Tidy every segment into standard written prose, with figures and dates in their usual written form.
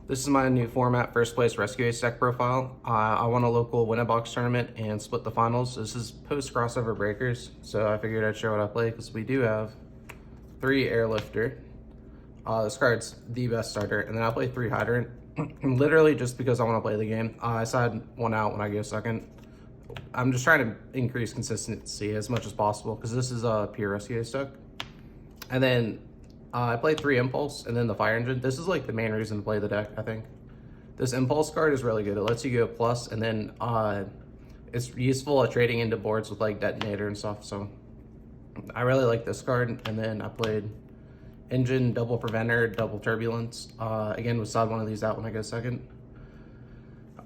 This is my new format, first place rescue ace deck profile. I won a local Winnabox tournament and split the finals. This is post crossover breakers, so I figured I'd show what I play because we do have 3 airlifter. This card's the best starter, and then I'll play 3 hydrant, literally just because I want to play the game. I side 1 out when I go second. I'm just trying to increase consistency as much as possible because this is a pure rescue ace deck. And then I play 3 Impulse and then the Fire Engine. This is like the main reason to play the deck, I think. This Impulse card is really good. It lets you go plus, and then it's useful at trading into boards with like Detonator and stuff. So I really like this card. And then I played Engine, double Preventer, double Turbulence. Again, with side 1 of these out when I go second.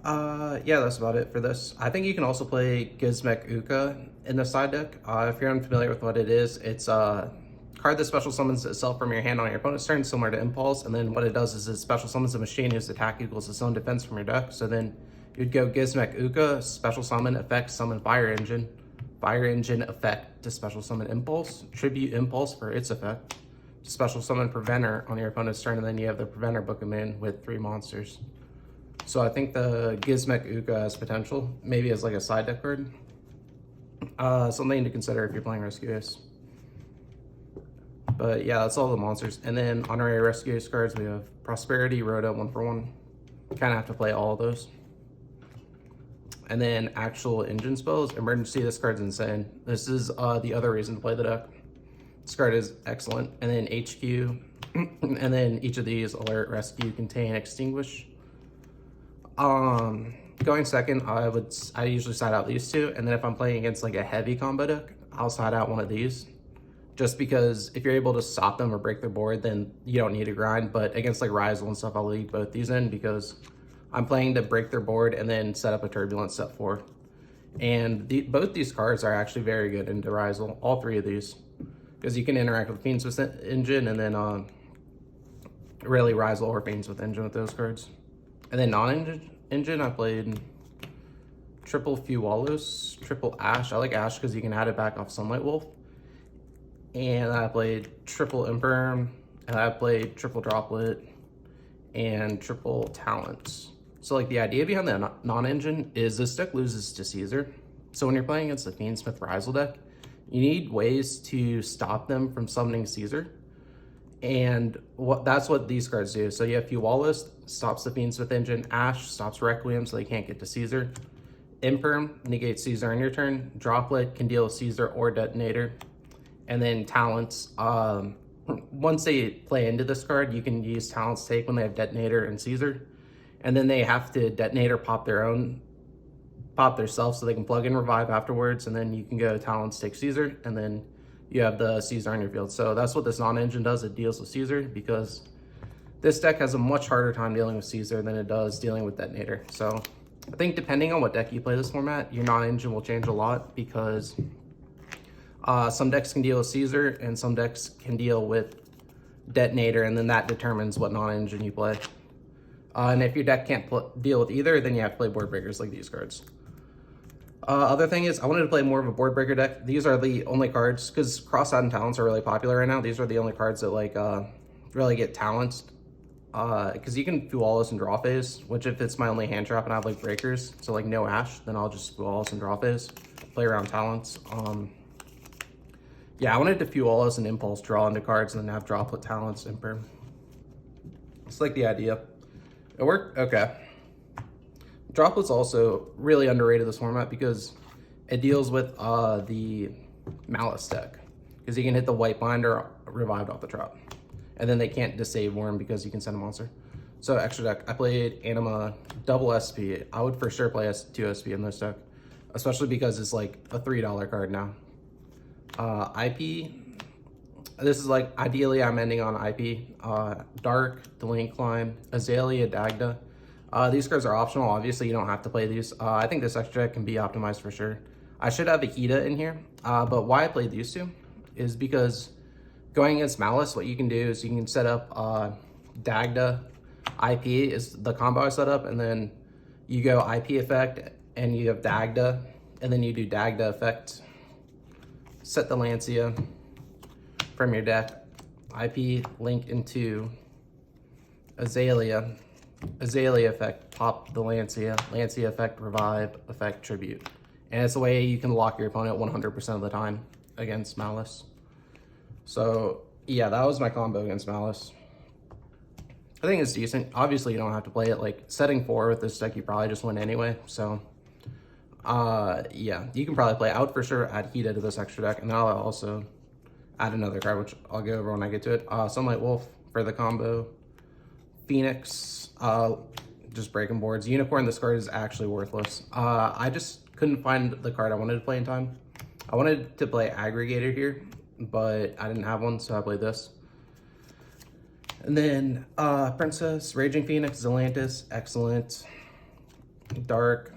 Yeah, that's about it for this. I think you can also play Gizmek Uka in the side deck. If you're unfamiliar with what it is, it's a card that special summons itself from your hand on your opponent's turn, similar to Impulse. And then what it does is it special summons a machine whose attack equals its own defense from your deck. So then you'd go Gizmek Uka, special summon, effect, summon Fire Engine. Fire Engine effect to special summon Impulse. Tribute Impulse for its effect. Special summon Preventer on your opponent's turn, and then you have the Preventer book him in with 3 monsters. So I think the Gizmek Uka has potential, maybe as like a side deck card. Something to consider if you're playing Rescue Ace. But yeah, that's all the monsters. And then honorary Rescue Ace cards, we have Prosperity, Rhoda, 1 for 1. Kind of have to play all of those. And then actual engine spells, Emergency, this card's insane. This is the other reason to play the deck. This card is excellent. And then HQ, and then each of these, Alert, Rescue, Contain, Extinguish. Going second, I usually side out these 2, and then if I'm playing against like a heavy combo deck, I'll side out one of these. Just because if you're able to stop them or break their board, then you don't need to grind. But against like Rizal and stuff, I'll leave both these in because I'm playing to break their board and then set up a Turbulence set 4. And both these cards are actually very good into Rizal, all 3 of these. Because you can interact with Fiends with Engine, and then really Rizal or Fiends with Engine with those cards. And then non-engine, I played triple Fuwalos, triple Ash. I like Ash because you can add it back off Sunlight Wolf. And I played triple Imperm, and I played triple Droplet, and triple Talents. So like the idea behind the non-engine is this deck loses to Caesar. So when you're playing against the Fiendsmith Rizal deck, you need ways to stop them from summoning Caesar. And that's what these cards do. So you have Fuwalos, stops the Fiendsmith Engine. Ash stops Requiem so they can't get to Caesar. Imperm negates Caesar on your turn. Droplet can deal with Caesar or Detonator. And then Talents, once they play into this card, you can use Talents take when they have Detonator and Caesar. And then they have to Detonator pop their self so they can plug in Revive afterwards. And then you can go Talents take Caesar, and then you have the Caesar on your field. So that's what this non-engine does. It deals with Caesar because this deck has a much harder time dealing with Caesar than it does dealing with Detonator. So I think depending on what deck you play this format, your non-engine will change a lot because some decks can deal with Caesar and some decks can deal with Detonator, and then that determines what non-engine you play. And if your deck can't deal with either, then you have to play board breakers like these cards. Other thing is, I wanted to play more of a board breaker deck. These are the only cards, because Cross-Side and Talents are really popular right now. These are the only cards that like really get Talents. Because you can Fuwalos and draw phase, which if it's my only hand trap and I have like breakers, so like no Ash, then I'll just Fuwalos and draw phase, play around Talents. Yeah, I wanted to Fuwalos and Impulse draw into cards and then have Droplet, Talents, Imperm. It's like the idea. It worked, okay. Droplet's also really underrated this format because it deals with the Malice deck. Because you can hit the White Binder revived off the trap. And then they can't disable Worm because you can send a monster. So extra deck, I played Anima double SP. I would for sure play 2 SP in this deck. Especially because it's like a $3 card now. IP, this is like, ideally I'm ending on IP. Dark, Delaying Climb, Azalea, Dagda. These cards are optional. Obviously, you don't have to play these. I think this extra deck can be optimized for sure. I should have Akita in here, but why I played these 2 is because going against Malice, what you can do is you can set up Dagda. IP is the combo I set up, and then you go IP effect, and you have Dagda, and then you do Dagda effect. Set the Lancia from your deck. IP link into Azalea. Azalea effect, pop the Lancia. Lancia effect, revive, effect, tribute. And it's a way you can lock your opponent 100% of the time against Malice. So yeah, that was my combo against Malice. I think it's decent. Obviously, you don't have to play it. Like, setting 4 with this deck, you probably just win anyway. So, yeah, you can probably play. I would for sure add Hida to this extra deck. And then I'll also add another card, which I'll go over when I get to it. Sunlight Wolf for the combo. Phoenix, just breaking boards. Unicorn, this card is actually worthless. I just couldn't find the card I wanted to play in time. I wanted to play Aggregator here, but I didn't have one, so I played this. And then Princess, Raging Phoenix, Zelantis, excellent. Dark,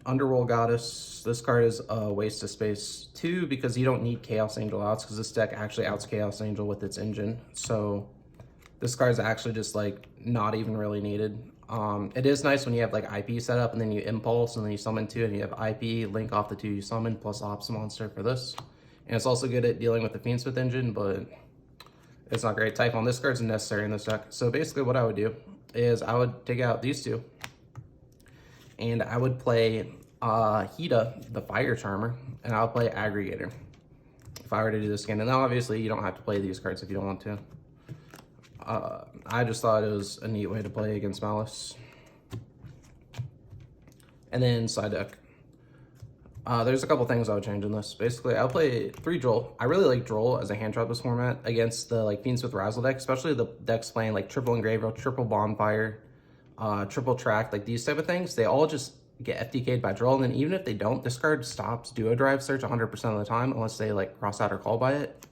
Underworld Goddess. This card is a waste of space too, because you don't need Chaos Angel outs, because this deck actually outs Chaos Angel with its engine. So this card is actually just like not even really needed. It is nice when you have like IP set up and then you impulse and then you summon 2 and you have IP, link off the 2 you summon plus Ops Monster for this. And it's also good at dealing with the Fiendsmith engine, but it's not great. Typhon, this card's necessary in this deck. So basically what I would do is I would take out these 2 and I would play Hida, the Fire Charmer, and I'll play Aggregator if I were to do this again. And now obviously you don't have to play these cards if you don't want to. I just thought it was a neat way to play against Malice. And then side deck. There's a couple things I would change in this. Basically, I'll play 3 Droll. I really like Droll as a hand trap this format against the like Fiendsmith Razzle deck, especially the decks playing like triple Engraver, triple Bonfire, triple Track, like these type of things. They all just get FTK'd by Droll, and then even if they don't, this card stops Duo Drive Search 100% of the time unless they like cross out or call by it.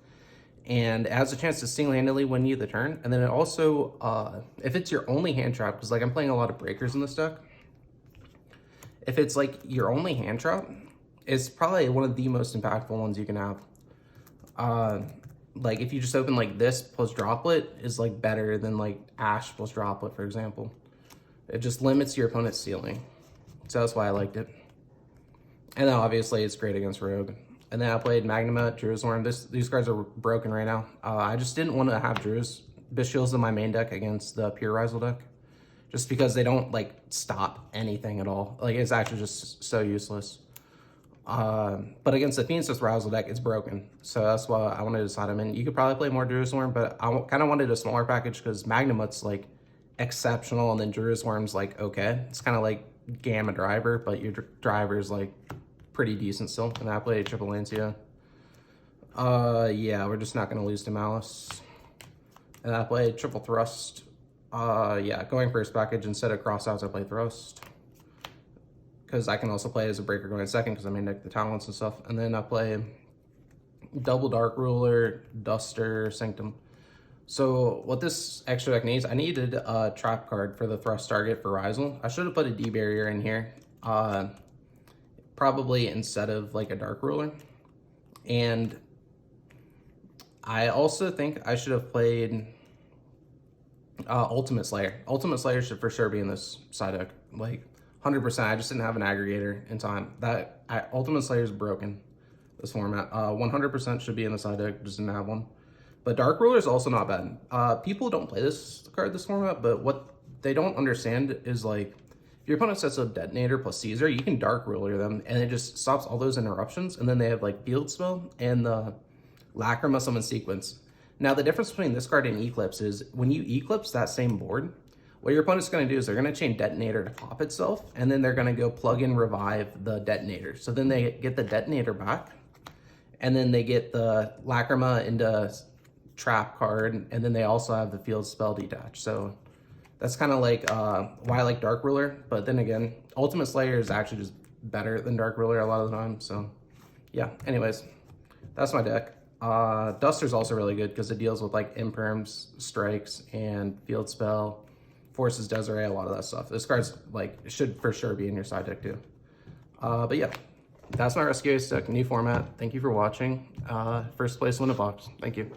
And it has a chance to single-handedly win you the turn. And then it also, if it's your only hand trap, because like I'm playing a lot of breakers in this deck, if it's like your only hand trap, it's probably one of the most impactful ones you can have. Like if you just open like this plus Droplet is like better than like Ash plus Droplet, for example. It just limits your opponent's ceiling. So that's why I liked it. And then obviously it's great against Rogue. And then I played Magnuma, Druid's Worm. These cards are broken right now. I just didn't want to have Druid's Bishil's in my main deck against the Pure Rizel deck. Just because they don't like stop anything at all. Like it's actually just so useless. But against the Fiendsmith Razzle deck, it's broken. So that's why I wanted to decide them in. You could probably play more Druid's Worm, but I kind of wanted a smaller package because Magnumut's like exceptional and then Druid's Worm's like okay. It's kind of like Gamma Driver, but your driver's like pretty decent still. And I played Triple Lancia. Yeah, we're just not going to lose to Malice. And I played Triple Thrust. Yeah, going first package instead of crossouts, I played Thrust. Because I can also play as a breaker going second because I main deck the talents and stuff. And then I play double Dark Ruler, Duster, Sanctum. So what this extra deck needs, I needed a trap card for the Thrust target for Rizel. I should have put a D barrier in here. Probably instead of like a Dark Ruler. And I also think I should have played Ultimate Slayer. Ultimate Slayer should for sure be in this side deck. Like 100%. I just didn't have an aggregator in time. Ultimate Slayer is broken, this format. 100% should be in the side deck, just didn't have one. But Dark Ruler is also not bad. People don't play this card this format, but what they don't understand is like, if your opponent sets a Detonator plus Caesar, you can Dark Ruler them, and it just stops all those interruptions, and then they have like Field Spell and the Lacrima Summon Sequence. Now, the difference between this card and Eclipse is when you Eclipse that same board, what your opponent's going to do is they're going to chain Detonator to pop itself, and then they're going to go plug in Revive the Detonator. So then they get the Detonator back, and then they get the Lacrima into Trap card, and then they also have the Field Spell detached. So that's kind of like why I like Dark Ruler. But then again, Ultimate Slayer is actually just better than Dark Ruler a lot of the time. So yeah, anyways, that's my deck. Duster's also really good because it deals with like Imperms, Strikes, and Field Spell, Forces Desiree, a lot of that stuff. This card's like, should for sure be in your side deck too. But yeah, that's my Rescue Ace deck, new format. Thank you for watching. First place win a box. Thank you.